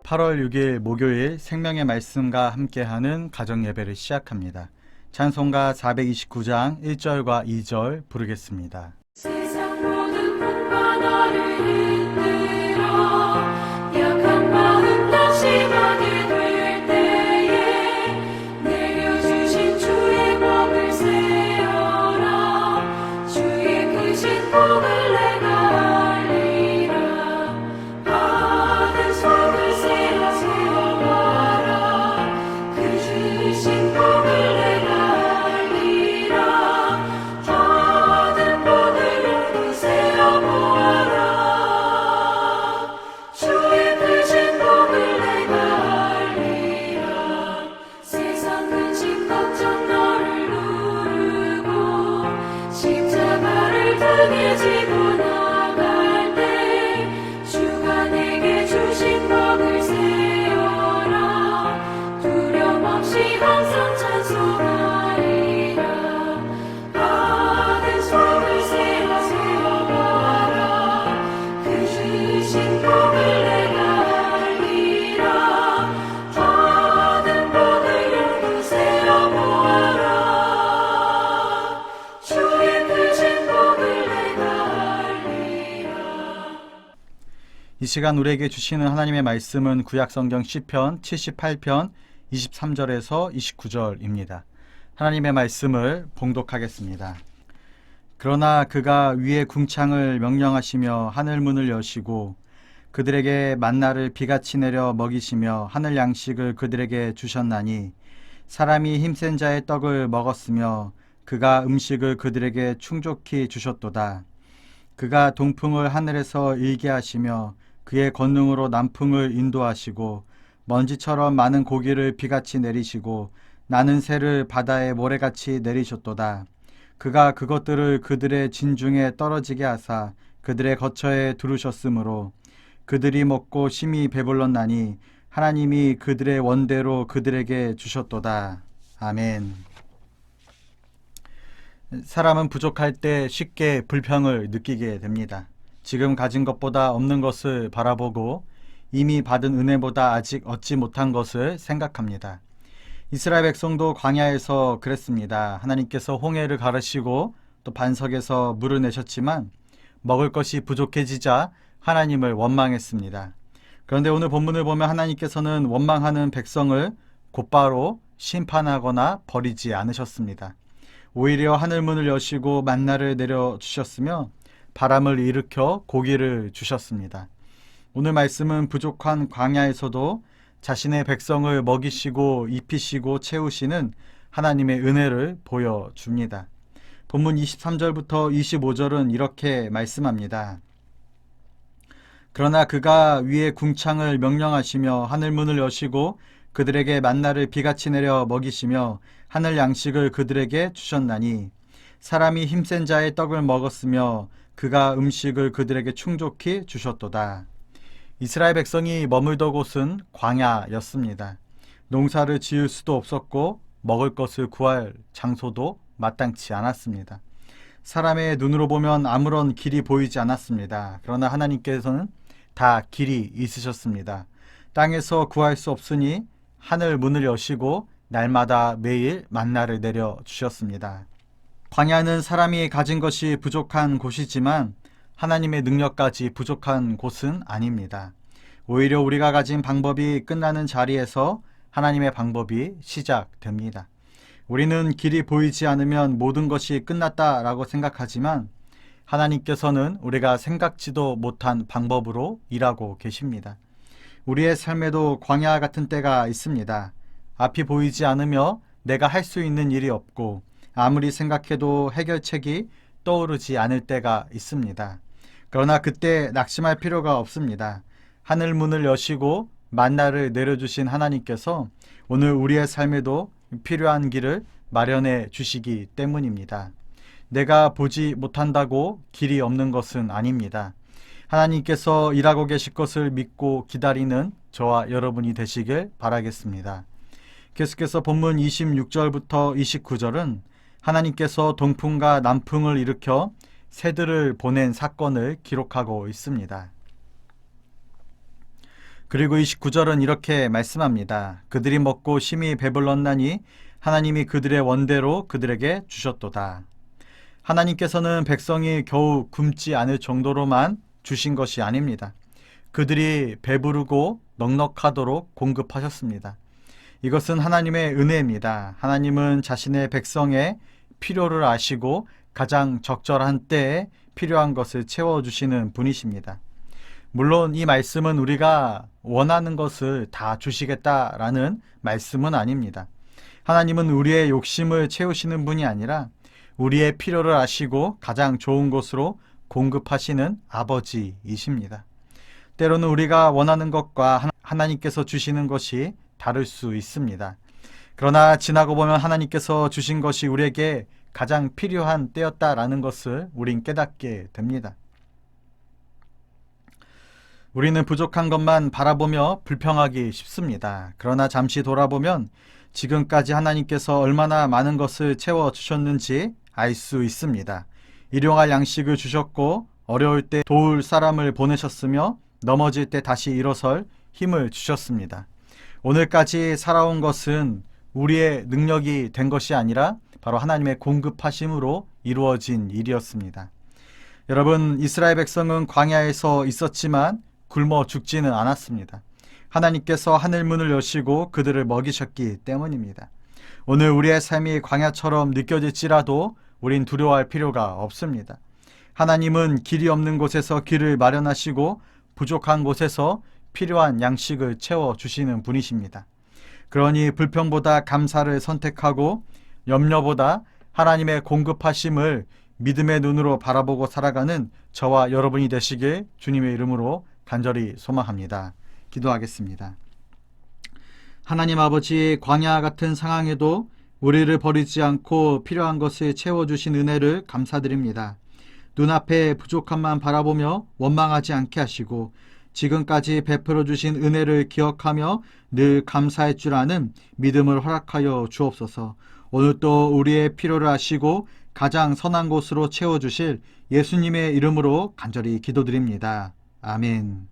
8월 6일 목요일 생명의 말씀과 함께하는 가정 예배를 시작합니다. 찬송가 429장 1절과 2절 부르겠습니다. 세상 모든 풍파 나를 흔들어 약한 마음 다짐하게 될 때에 내려주신 주의 법을 세어라 주의 크신 복을 내가 알리라 받은 속을 세워봐라 그 주신 복을 내가 알리라 받은 복을 세어보아라 주의 크신 복을 내가 알리라 세상 근심 걱정 너를 누르고 십자가를 등에 지고 나갈 때 주가 내게 주신 복을 세어라 두려움 없이 항상 찬송하리라 받은 속을 세워봐라 그 주신 복을 내가 알리라 받은 복을 세어보아라 주의 크신 복을 내가 알리라. 이 시간 우리에게 주시는 하나님의 말씀은 구약성경 시편 78편 23절에서 29절입니다. 하나님의 말씀을 봉독하겠습니다. 그러나 그가 위의 궁창을 명령하시며 하늘 문을 여시고 그들에게 만나를 비같이 내려 먹이시며 하늘 양식을 그들에게 주셨나니 사람이 힘센 자의 떡을 먹었으며 그가 음식을 그들에게 충족히 주셨도다. 그가 동풍을 하늘에서 일게 하시며 그의 권능으로 남풍을 인도하시고 먼지처럼 많은 고기를 비같이 내리시고 나는 새를 바다에 모래같이 내리셨도다. 그가 그것들을 그들의 진중에 떨어지게 하사 그들의 거처에 두르셨으므로 그들이 먹고 심히 배불렀나니 하나님이 그들의 원대로 그들에게 주셨도다. 아멘. 사람은 부족할 때 쉽게 불평을 느끼게 됩니다. 지금 가진 것보다 없는 것을 바라보고 이미 받은 은혜보다 아직 얻지 못한 것을 생각합니다. 이스라엘 백성도 광야에서 그랬습니다. 하나님께서 홍해를 가르시고 또 반석에서 물을 내셨지만 먹을 것이 부족해지자 하나님을 원망했습니다. 그런데 오늘 본문을 보면 하나님께서는 원망하는 백성을 곧바로 심판하거나 버리지 않으셨습니다. 오히려 하늘문을 여시고 만나를 내려주셨으며 바람을 일으켜 고기를 주셨습니다. 오늘 말씀은 부족한 광야에서도 자신의 백성을 먹이시고 입히시고 채우시는 하나님의 은혜를 보여줍니다. 본문 23절부터 25절은 이렇게 말씀합니다. 그러나 그가 위에 궁창을 명령하시며 하늘문을 여시고 그들에게 만나를 비같이 내려 먹이시며 하늘 양식을 그들에게 주셨나니 사람이 힘센 자의 떡을 먹었으며 그가 음식을 그들에게 충족히 주셨도다. 이스라엘 백성이 머물던 곳은 광야였습니다. 농사를 지을 수도 없었고 먹을 것을 구할 장소도 마땅치 않았습니다. 사람의 눈으로 보면 아무런 길이 보이지 않았습니다. 그러나 하나님께서는 다 길이 있으셨습니다. 땅에서 구할 수 없으니 하늘 문을 여시고 날마다 매일 만나를 내려주셨습니다. 광야는 사람이 가진 것이 부족한 곳이지만 하나님의 능력까지 부족한 곳은 아닙니다. 오히려 우리가 가진 방법이 끝나는 자리에서 하나님의 방법이 시작됩니다. 우리는 길이 보이지 않으면 모든 것이 끝났다라고 생각하지만 하나님께서는 우리가 생각지도 못한 방법으로 일하고 계십니다. 우리의 삶에도 광야 같은 때가 있습니다. 앞이 보이지 않으며 내가 할 수 있는 일이 없고 아무리 생각해도 해결책이 떠오르지 않을 때가 있습니다. 그러나 그때 낙심할 필요가 없습니다. 하늘 문을 여시고 만나를 내려주신 하나님께서 오늘 우리의 삶에도 필요한 길을 마련해 주시기 때문입니다. 내가 보지 못한다고 길이 없는 것은 아닙니다. 하나님께서 일하고 계실 것을 믿고 기다리는 저와 여러분이 되시길 바라겠습니다. 계속해서 본문 26절부터 29절은 하나님께서 동풍과 남풍을 일으켜 새들을 보낸 사건을 기록하고 있습니다. 그리고 29절은 이렇게 말씀합니다. 그들이 먹고 심히 배불렀나니 하나님이 그들의 원대로 그들에게 주셨도다. 하나님께서는 백성이 겨우 굶지 않을 정도로만 주신 것이 아닙니다. 그들이 배부르고 넉넉하도록 공급하셨습니다. 이것은 하나님의 은혜입니다. 하나님은 자신의 백성의 필요를 아시고 가장 적절한 때에 필요한 것을 채워주시는 분이십니다. 물론 이 말씀은 우리가 원하는 것을 다 주시겠다라는 말씀은 아닙니다. 하나님은 우리의 욕심을 채우시는 분이 아니라 우리의 필요를 아시고 가장 좋은 것으로 공급하시는 아버지이십니다. 때로는 우리가 원하는 것과 하나님께서 주시는 것이 다를 수 있습니다. 그러나 지나고 보면 하나님께서 주신 것이 우리에게 가장 필요한 때였다라는 것을 우린 깨닫게 됩니다. 우리는 부족한 것만 바라보며 불평하기 쉽습니다. 그러나 잠시 돌아보면 지금까지 하나님께서 얼마나 많은 것을 채워주셨는지 알 수 있습니다. 일용할 양식을 주셨고 어려울 때 도울 사람을 보내셨으며 넘어질 때 다시 일어설 힘을 주셨습니다. 오늘까지 살아온 것은 우리의 능력이 된 것이 아니라 바로 하나님의 공급하심으로 이루어진 일이었습니다. 여러분, 이스라엘 백성은 광야에서 있었지만 굶어 죽지는 않았습니다. 하나님께서 하늘문을 여시고 그들을 먹이셨기 때문입니다. 오늘 우리의 삶이 광야처럼 느껴질지라도 우린 두려워할 필요가 없습니다. 하나님은 길이 없는 곳에서 길을 마련하시고 부족한 곳에서 필요한 양식을 채워주시는 분이십니다. 그러니 불평보다 감사를 선택하고 염려보다 하나님의 공급하심을 믿음의 눈으로 바라보고 살아가는 저와 여러분이 되시길 주님의 이름으로 간절히 소망합니다. 기도하겠습니다. 하나님 아버지, 광야 같은 상황에도 우리를 버리지 않고 필요한 것을 채워주신 은혜를 감사드립니다. 눈앞에 부족함만 바라보며 원망하지 않게 하시고 지금까지 베풀어 주신 은혜를 기억하며 늘 감사할 줄 아는 믿음을 허락하여 주옵소서. 오늘 또 우리의 필요를 아시고 가장 선한 곳으로 채워주실 예수님의 이름으로 간절히 기도드립니다. 아멘.